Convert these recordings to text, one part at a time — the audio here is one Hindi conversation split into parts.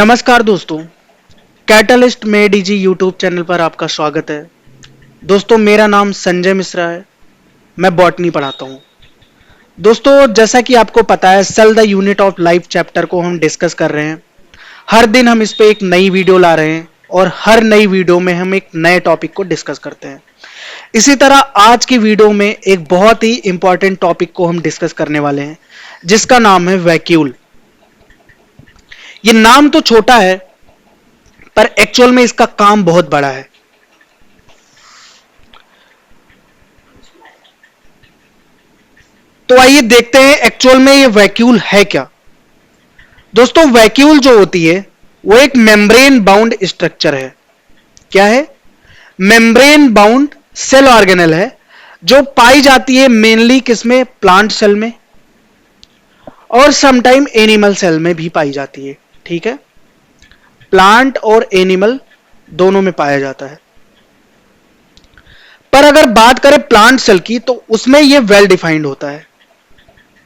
नमस्कार दोस्तों, कैटलिस्ट में डीजी यूट्यूब चैनल पर आपका स्वागत है। दोस्तों, मेरा नाम संजय मिश्रा है। मैं बॉटनी पढ़ाता हूँ। दोस्तों, जैसा कि आपको पता है, cell the unit of life chapter को हम डिस्कस कर रहे हैं। हर दिन हम इस पे एक नई वीडियो ला रहे हैं और हर नई वीडियो में हम एक नए टॉपिक को डिस्कस करते हैं। इसी तरह आज की वीडियो में एक बहुत ही इंपॉर्टेंट टॉपिक को हम डिस्कस करने वाले हैं, जिसका नाम है वैक्यूल। ये नाम तो छोटा है, पर एक्चुअल में इसका काम बहुत बड़ा है। तो आइए देखते हैं एक्चुअल में ये वैक्यूल है क्या। दोस्तों, वैक्यूल जो होती है वो एक मेम्ब्रेन बाउंड स्ट्रक्चर है। क्या है? मेम्ब्रेन बाउंड सेल ऑर्गेनेल है, जो पाई जाती है मेनली किसमें? प्लांट सेल में, और समटाइम एनिमल सेल में भी पाई जाती है। ठीक है, प्लांट और एनिमल दोनों में पाया जाता है। पर अगर बात करें प्लांट सेल की, तो उसमें यह वेल डिफाइंड होता है,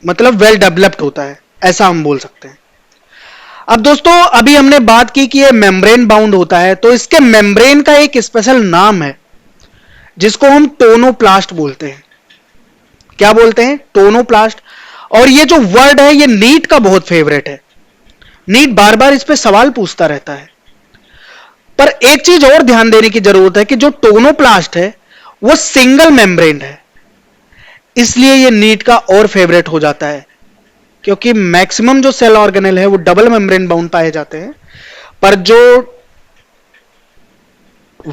मतलब वेल डेवलप्ड होता है, ऐसा हम बोल सकते हैं। अब दोस्तों, अभी हमने बात की कि यह मेम्ब्रेन बाउंड होता है, तो इसके मेम्ब्रेन का एक स्पेशल नाम है, जिसको हम टोनोप्लास्ट बोलते हैं। क्या बोलते हैं? टोनोप्लास्ट। और ये जो वर्ड है, ये नीट का बहुत फेवरेट है। नीट बार बार इस पे सवाल पूछता रहता है। पर एक चीज और ध्यान देने की जरूरत है कि जो टोनोप्लास्ट है वो सिंगल मेम्ब्रेन है, इसलिए ये नीट का और फेवरेट हो जाता है, क्योंकि मैक्सिमम जो सेल ऑर्गेनेल है वो डबल मेम्ब्रेन बाउंड पाए जाते हैं, पर जो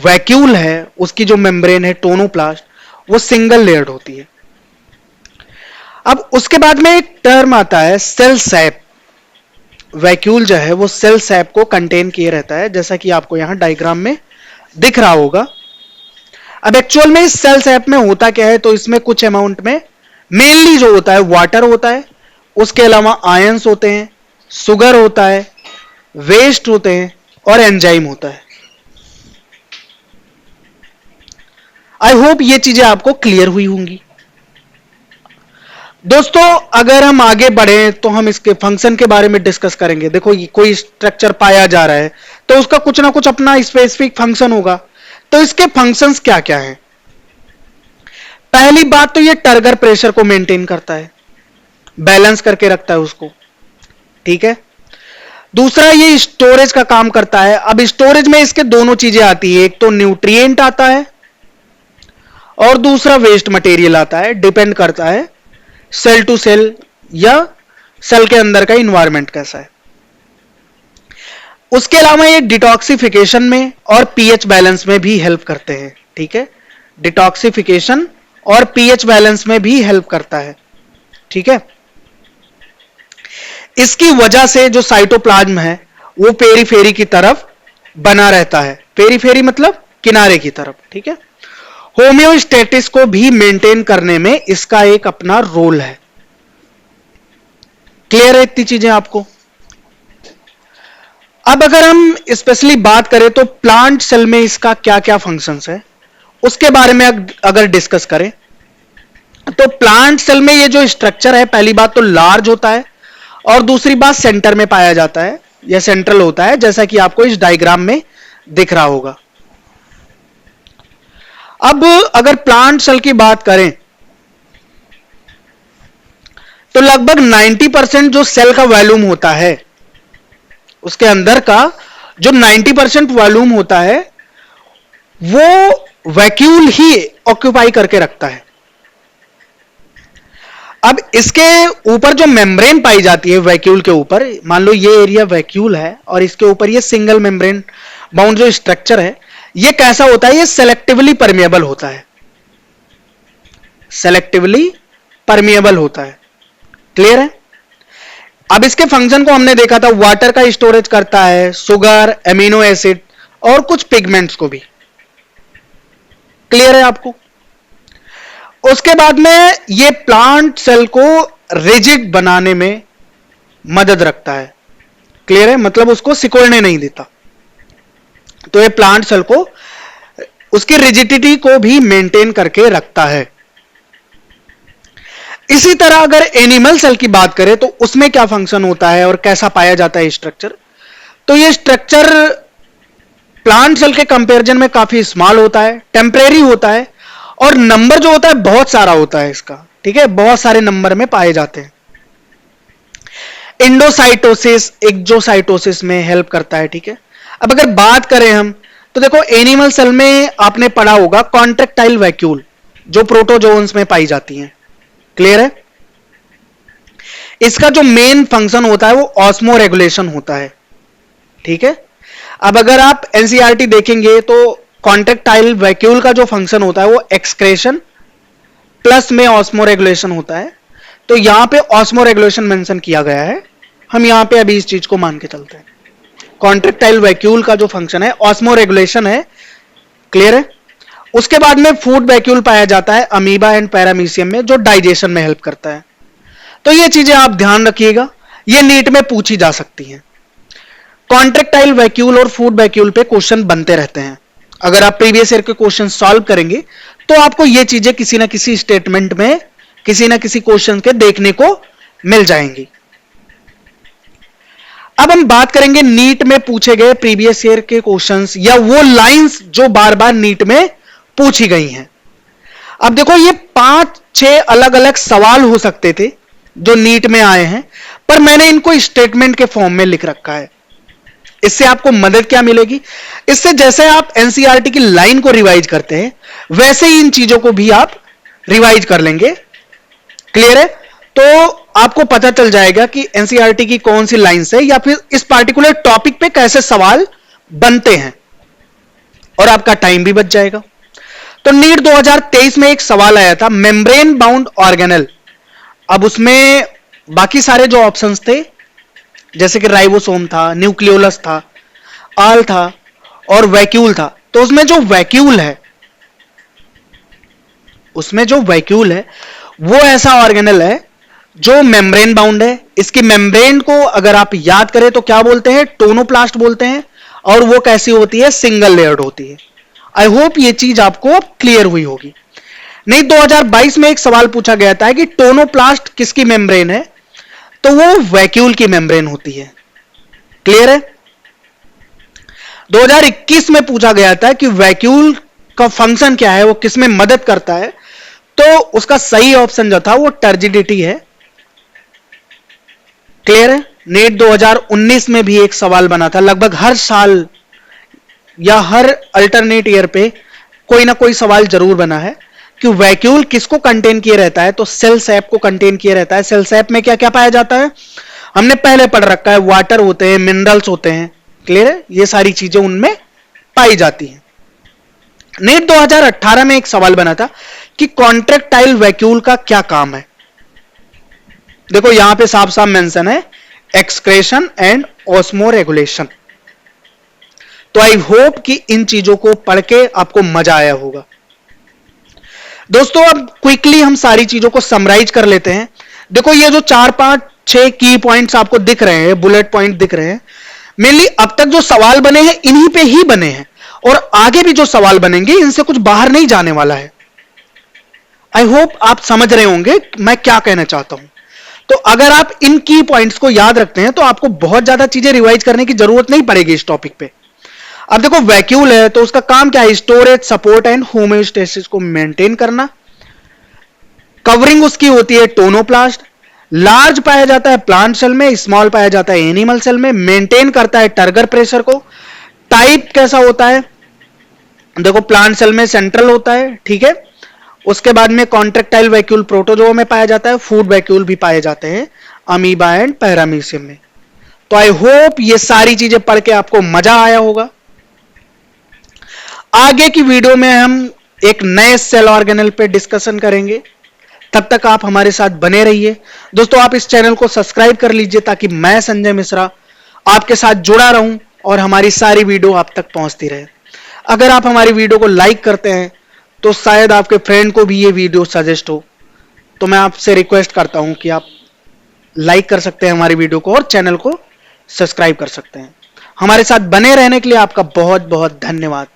वैक्यूल है उसकी जो मेम्ब्रेन है टोनोप्लास्ट, वो सिंगल लेयर्ड होती है। अब उसके बाद में एक टर्म आता है सेल सैप। वैक्यूल जो है वो सेल सैप को कंटेन किए रहता है, जैसा कि आपको यहां डायग्राम में दिख रहा होगा। अब एक्चुअल में इस सेल सैप में होता क्या है? तो इसमें कुछ अमाउंट में मेनली जो होता है वाटर होता है, उसके अलावा आयंस होते हैं, सुगर होता है, वेस्ट होते हैं और एंजाइम होता है। आई होप ये चीजें आपको क्लियर हुई होंगी। दोस्तों, अगर हम आगे बढ़े तो हम इसके फंक्शन के बारे में डिस्कस करेंगे। देखो, कोई स्ट्रक्चर पाया जा रहा है तो उसका कुछ ना कुछ अपना स्पेसिफिक फंक्शन होगा। तो इसके फंक्शंस क्या क्या हैं? पहली बात तो ये टर्गर प्रेशर को मेंटेन करता है, बैलेंस करके रखता है उसको। ठीक है। दूसरा, ये स्टोरेज का काम करता है। अब स्टोरेज में इसके दोनों चीजें आती है, एक तो न्यूट्रिएंट आता है और दूसरा वेस्ट मटेरियल आता है। डिपेंड करता है सेल टू सेल या सेल के अंदर का इन्वायरमेंट कैसा है। उसके अलावा ये डिटॉक्सिफिकेशन में और पीएच बैलेंस में भी हेल्प करते हैं। ठीक है, डिटॉक्सिफिकेशन और पीएच बैलेंस में भी हेल्प करता है। ठीक है, इसकी वजह से जो साइटोप्लाज्म है वो पेरीफेरी की तरफ बना रहता है। पेरीफेरी मतलब किनारे की तरफ। ठीक है, होम्योस्टेटिस को भी मेंटेन करने में इसका एक अपना रोल है। क्लियर है इतनी चीजें आपको? अब अगर हम स्पेशली बात करें तो प्लांट सेल में इसका क्या क्या फंक्शंस है, उसके बारे में अगर डिस्कस करें तो प्लांट सेल में ये जो स्ट्रक्चर है, पहली बात तो लार्ज होता है और दूसरी बात सेंटर में पाया जाता है, यह सेंट्रल होता है, जैसा कि आपको इस डायग्राम में दिख रहा होगा। अब अगर प्लांट सेल की बात करें तो लगभग 90% जो सेल का वॉल्यूम होता है, उसके अंदर का जो 90% वॉल्यूम होता है, वो वैक्यूल ही ऑक्यूपाई करके रखता है। अब इसके ऊपर जो मेम्ब्रेन पाई जाती है वैक्यूल के ऊपर, मान लो ये एरिया वैक्यूल है और इसके ऊपर ये सिंगल मेम्ब्रेन बाउंड जो स्ट्रक्चर है, ये कैसा होता है? ये सेलेक्टिवली परमिएबल होता है। सेलेक्टिवली परमिएबल होता है। क्लियर है? अब इसके फंक्शन को हमने देखा था, वाटर का स्टोरेज करता है, सुगर, एमिनो एसिड और कुछ पिगमेंट्स को भी। क्लियर है आपको? उसके बाद में ये प्लांट सेल को रिजिड बनाने में मदद रखता है। क्लियर है? मतलब उसको सिकुड़ने नहीं देता। तो ये प्लांट सेल को उसकी रिजिडिटी को भी मेंटेन करके रखता है। इसी तरह अगर एनिमल सेल की बात करें तो उसमें क्या फंक्शन होता है और कैसा पाया जाता है स्ट्रक्चर, तो ये स्ट्रक्चर प्लांट सेल के कंपैरिजन में काफी स्मॉल होता है, टेम्परेरी होता है, और नंबर जो होता है बहुत सारा होता है इसका, ठीक है, बहुत सारे नंबर में पाए जाते हैं। इंडोसाइटोसिस एक्सोसाइटोसिस में हेल्प करता है, ठीक है। अब अगर बात करें हम, तो देखो एनिमल सेल में आपने पढ़ा होगा कॉन्ट्रेक्टाइल वैक्यूल जो प्रोटोजोन्स में पाई जाती हैं, क्लियर है। इसका जो मेन फंक्शन होता है वो ऑस्मो रेगुलेशन होता है, ठीक है। अब अगर आप एनसीईआरटी देखेंगे तो कॉन्ट्रेक्टाइल वैक्यूल का जो फंक्शन होता है वो एक्सक्रेशन प्लस में ऑस्मो रेगुलेशन होता है। तो यहां पे ऑस्मो रेगुलेशन मेंशन किया गया है, हम यहां पे अभी इस चीज को मान के चलते हैं। कॉन्ट्रेक्टाइल वैक्यूल का जो फंक्शन है ऑस्मो रेगुलेशन है, क्लियर है। उसके बाद में फूड वैक्यूल पाया जाता है अमीबा एंड पैरामीशियम में, जो डाइजेशन में हेल्प करता है। तो ये चीजें आप ध्यान रखिएगा, ये नीट में पूछी जा सकती हैं। कॉन्ट्रेक्टाइल वैक्यूल और फूड वैक्यूल पे क्वेश्चन बनते रहते हैं। अगर आप प्रीवियस ईयर के क्वेश्चन सॉल्व करेंगे तो आपको ये चीजें किसी ना किसी स्टेटमेंट में, किसी ना किसी क्वेश्चन के देखने को मिल जाएंगी। अब हम बात करेंगे नीट में पूछे गए प्रीवियस ईयर के क्वेश्चंस या वो लाइंस जो बार बार नीट में पूछी गई हैं। अब देखो ये 5-6 अलग अलग सवाल हो सकते थे जो नीट में आए हैं, पर मैंने इनको स्टेटमेंट के फॉर्म में लिख रखा है। इससे आपको मदद क्या मिलेगी, इससे जैसे आप एनसीईआरटी की लाइन को रिवाइज करते हैं वैसे ही इन चीजों को भी आप रिवाइज कर लेंगे, क्लियर है। तो आपको पता चल जाएगा कि एनसीईआरटी की कौन सी लाइन से या फिर इस पार्टिकुलर टॉपिक पे कैसे सवाल बनते हैं, और आपका टाइम भी बच जाएगा। तो नीट 2023 में एक सवाल आया था मेम्ब्रेन बाउंड ऑर्गेनेल। अब उसमें बाकी सारे जो ऑप्शंस थे जैसे कि राइबोसोम था, न्यूक्लियोलस था, आल था और वैक्यूल था। तो उसमें जो वैक्यूल है वो ऐसा ऑर्गेनेल है जो मेम्ब्रेन बाउंड है। इसकी मेम्ब्रेन को अगर आप याद करें तो क्या बोलते हैं, टोनोप्लास्ट बोलते हैं, और वो कैसी होती है, सिंगल लेयर्ड होती है। आई होप ये चीज आपको क्लियर हुई होगी। नहीं, 2022 में एक सवाल पूछा गया था कि टोनोप्लास्ट किसकी मेम्ब्रेन है, तो वो वैक्यूल की मेम्ब्रेन होती है, क्लियर है। 2021 में पूछा गया था कि वैक्यूल का फंक्शन क्या है, वो किसमें मदद करता है, तो उसका सही ऑप्शन जो था वो टर्जिडिटी है, क्लियर है। नीट 2019 में भी एक सवाल बना था, लगभग हर साल या हर अल्टरनेट ईयर पे कोई ना कोई सवाल जरूर बना है कि वैक्यूल किसको कंटेन किए रहता है, तो सेल सैप को कंटेन किए रहता है। सेल सैप में क्या क्या पाया जाता है, हमने पहले पढ़ रखा है, वाटर होते हैं, मिनरल्स होते हैं, क्लियर है, ये सारी चीजें उनमें पाई जाती हैं। नीट 2018 में एक सवाल बना था कि कॉन्ट्रेक्टाइल वैक्यूल का क्या काम है। देखो यहां पे साफ साफ मेंशन है एक्सक्रेशन एंड ऑस्मो रेगुलेशन। तो आई होप कि इन चीजों को पढ़ के आपको मजा आया होगा। दोस्तों अब क्विकली हम सारी चीजों को समराइज कर लेते हैं। देखो ये जो 4-5-6 की पॉइंट्स आपको दिख रहे हैं, बुलेट पॉइंट दिख रहे हैं, मेनली अब तक जो सवाल बने हैं इन्हीं पे ही बने हैं, और आगे भी जो सवाल बनेंगे इनसे कुछ बाहर नहीं जाने वाला है। आई होप आप समझ रहे होंगे मैं क्या कहना चाहता हूं। तो अगर आप इन की पॉइंट्स को याद रखते हैं तो आपको बहुत ज्यादा चीजें रिवाइज करने की जरूरत नहीं पड़ेगी इस टॉपिक पे। अब देखो वैक्यूल है तो उसका काम क्या है, स्टोरेज, सपोर्ट एंड होम्योस्टेसिस को मेंटेन करना। कवरिंग उसकी होती है टोनोप्लास्ट। लार्ज पाया जाता है प्लांट सेल में, स्मॉल पाया जाता है एनिमल सेल में। मेंटेन करता है टर्गर प्रेशर को। टाइप कैसा होता है, देखो प्लांट सेल में सेंट्रल होता है, ठीक है। उसके बाद में कॉन्ट्रेक्टाइल वैक्यूल प्रोटोजोआ में पाया जाता है। फूड वैक्यूल भी पाए जाते हैं अमीबा एंड पैरामीशियम में। तो आई होप ये सारी चीजें पढ़ के आपको मजा आया होगा। आगे की वीडियो में हम एक नए सेल ऑर्गेनेल पे डिस्कशन करेंगे। तब तक आप हमारे साथ बने रहिए। दोस्तों आप इस चैनल को सब्सक्राइब कर लीजिए ताकि मैं संजय मिश्रा आपके साथ जुड़ा रहूं और हमारी सारी वीडियो आप तक पहुंचती रहे। अगर आप हमारी वीडियो को लाइक करते हैं तो शायद आपके फ्रेंड को भी ये वीडियो सजेस्ट हो। तो मैं आपसे रिक्वेस्ट करता हूं कि आप लाइक कर सकते हैं हमारी वीडियो को और चैनल को सब्सक्राइब कर सकते हैं। हमारे साथ बने रहने के लिए आपका बहुत बहुत धन्यवाद।